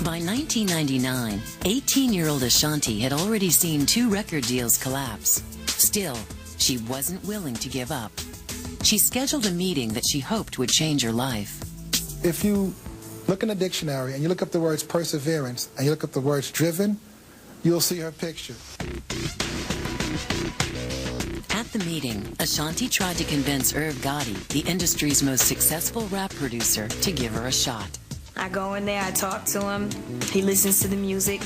By 1999, 18-year-old Ashanti had already seen 2 record deals collapse. Still, she wasn't willing to give up. She scheduled a meeting that she hoped would change her life. If you look in the dictionary and you look up the words perseverance and you look up the words driven, you'll see her picture. At the meeting, Ashanti tried to convince Irv Gotti, the industry's most successful rap producer, to give her a shot. I go in there, I talk to him, he listens to the music.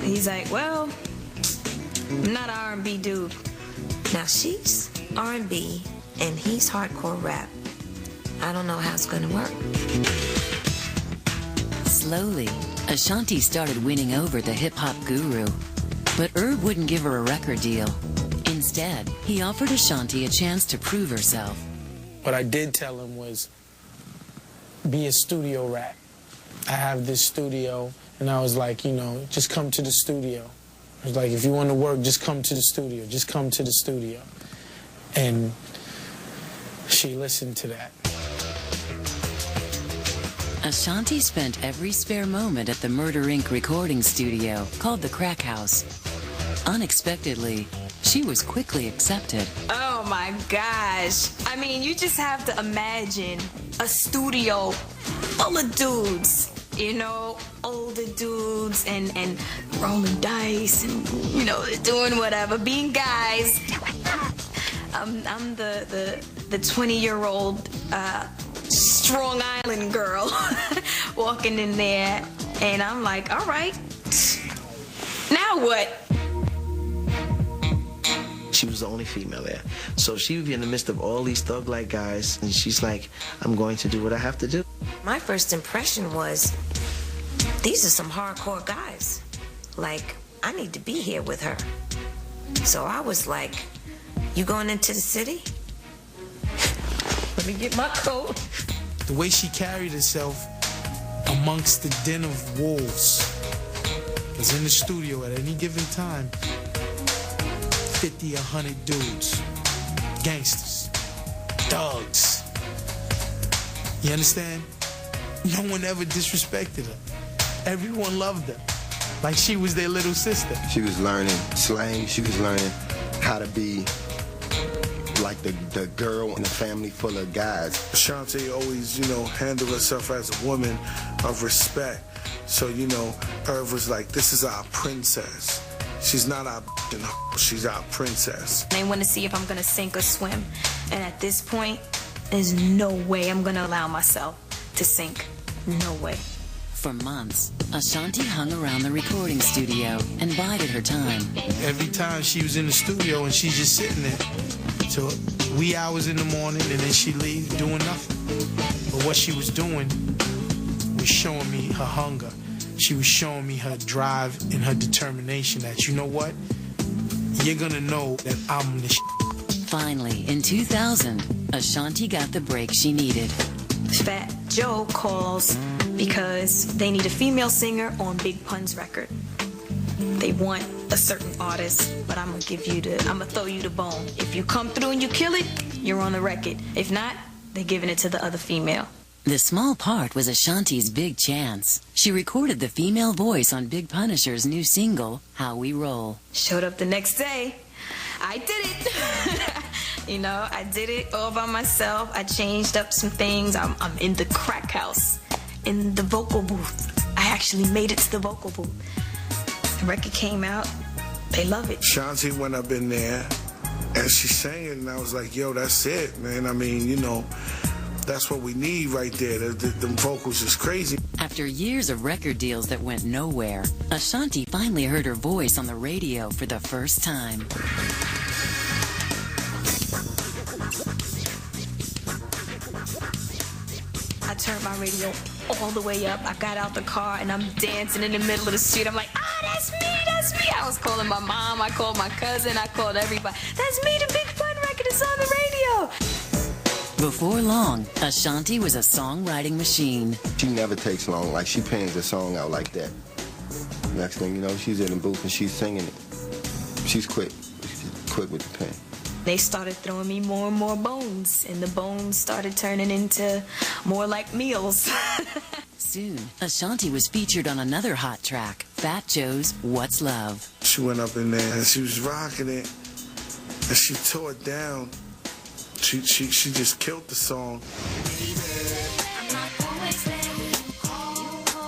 He's like, well, I'm not an R&B dude. Now she's R&B and he's hardcore rap. I don't know how it's gonna work. Slowly, Ashanti started winning over the hip-hop guru. But Irv wouldn't give her a record deal. Instead, he offered Ashanti a chance to prove herself. What I did tell him was, be a studio rat. I have this studio, and I was like, you know, just come to the studio. I was like, if you want to work, just come to the studio. Just come to the studio. And she listened to that. Ashanti spent every spare moment at the Murder Inc. recording studio, called the Crack House. Unexpectedly, she was quickly accepted. Oh my gosh. I mean, you just have to imagine a studio full of dudes, you know, older dudes and rolling dice and, you know, doing whatever, being guys. I'm the 20-year-old Strong Island girl walking in there, and I'm like, all right, now what? She was the only female there. So she would be in the midst of all these thug-like guys, and she's like, I'm going to do what I have to do. My first impression was, these are some hardcore guys. Like, I need to be here with her. So I was like, you going into the city? Let me get my coat. The way she carried herself amongst the den of wolves. Because in the studio at any given time, 50, 100 dudes, gangsters, thugs. You understand? No one ever disrespected her. Everyone loved her, like she was their little sister. She was learning slang. She was learning how to be like the girl in a family full of guys. Ashanti always, you know, handled herself as a woman of respect. So, you know, Irv was like, this is our princess. She's not our she's our princess. They want to see if I'm going to sink or swim. And at this point, there's no way I'm going to allow myself to sink. No way. For months, Ashanti hung around the recording studio and bided her time. Every time she was in the studio and she's just sitting there. So wee hours in the morning and then she leaves doing nothing. But what she was doing was showing me her hunger. She was showing me her drive and her determination that, you know what? You're gonna know that I'm the Finally, in 2000, Ashanti got the break she needed. Fat Joe calls because they need a female singer on Big Pun's record. They want a certain artist, but I'm gonna throw you the bone. If you come through and you kill it, you're on the record. If not, they're giving it to the other female. The small part was Ashanti's big chance. She recorded the female voice on Big Punisher's new single, How We Roll. Showed up the next day. I did it. You know, I did it all by myself. I changed up some things. I'm in the Crack House, in the vocal booth. I actually made it to the vocal booth. The record came out. They love it. Ashanti went up in there, and she sang it, and I was like, yo, that's it, man. I mean, you know, that's what we need right there. The vocals is crazy. After years of record deals that went nowhere, Ashanti finally heard her voice on the radio for the first time. I turned my radio all the way up. I got out the car and I'm dancing in the middle of the street. I'm like, that's me, that's me. I was calling my mom, I called my cousin, I called everybody. That's me, the Big Pun record is on the radio. Before long, Ashanti was a songwriting machine. She never takes long. Like, she pans a song out like that. Next thing you know, she's in the booth and she's singing it. She's quick. She's quick with the pen. They started throwing me more and more bones, and the bones started turning into more like meals. Soon, Ashanti was featured on another hot track, Fat Joe's What's Love. She went up in there and she was rocking it, and she tore it down. She just killed the song.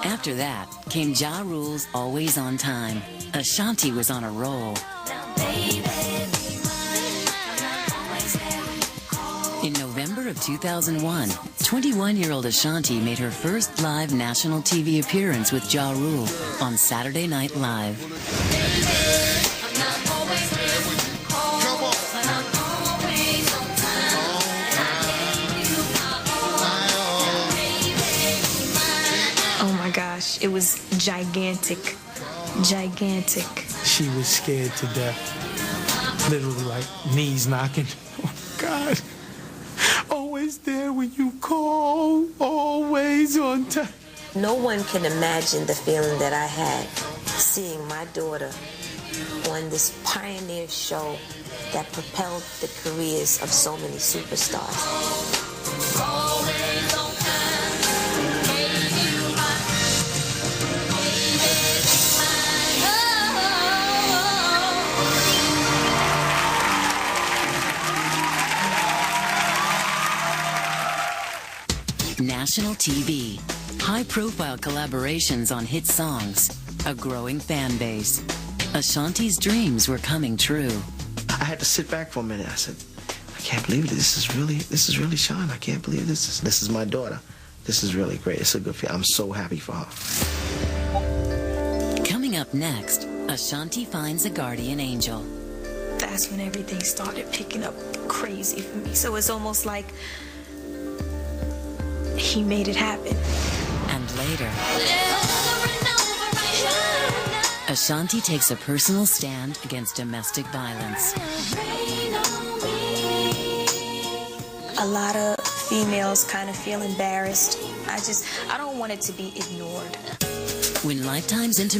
After that came Ja Rule's Always on Time. Ashanti was on a roll. In November of 2001, 21-year-old Ashanti made her first live national TV appearance with Ja Rule on Saturday Night Live. Oh my gosh, it was gigantic. Gigantic. She was scared to death. Literally, like, knees knocking. Oh, God. Always there when you call. Always on time. No one can imagine the feeling that I had seeing my daughter on this pioneer show that propelled the careers of so many superstars. National TV, high-profile collaborations on hit songs, a growing fan base. Ashanti's dreams were coming true. I had to sit back for a minute. I said, I can't believe this is really Sean. I can't believe this is my daughter. This is really great. It's a good feeling. I'm so happy for her. Coming up next, Ashanti finds a guardian angel. That's when everything started picking up crazy for me. So it's almost like he made it happen. And later, Ashanti takes a personal stand against domestic violence. A lot of females kind of feel embarrassed. I don't want it to be ignored. When Lifetime's intimate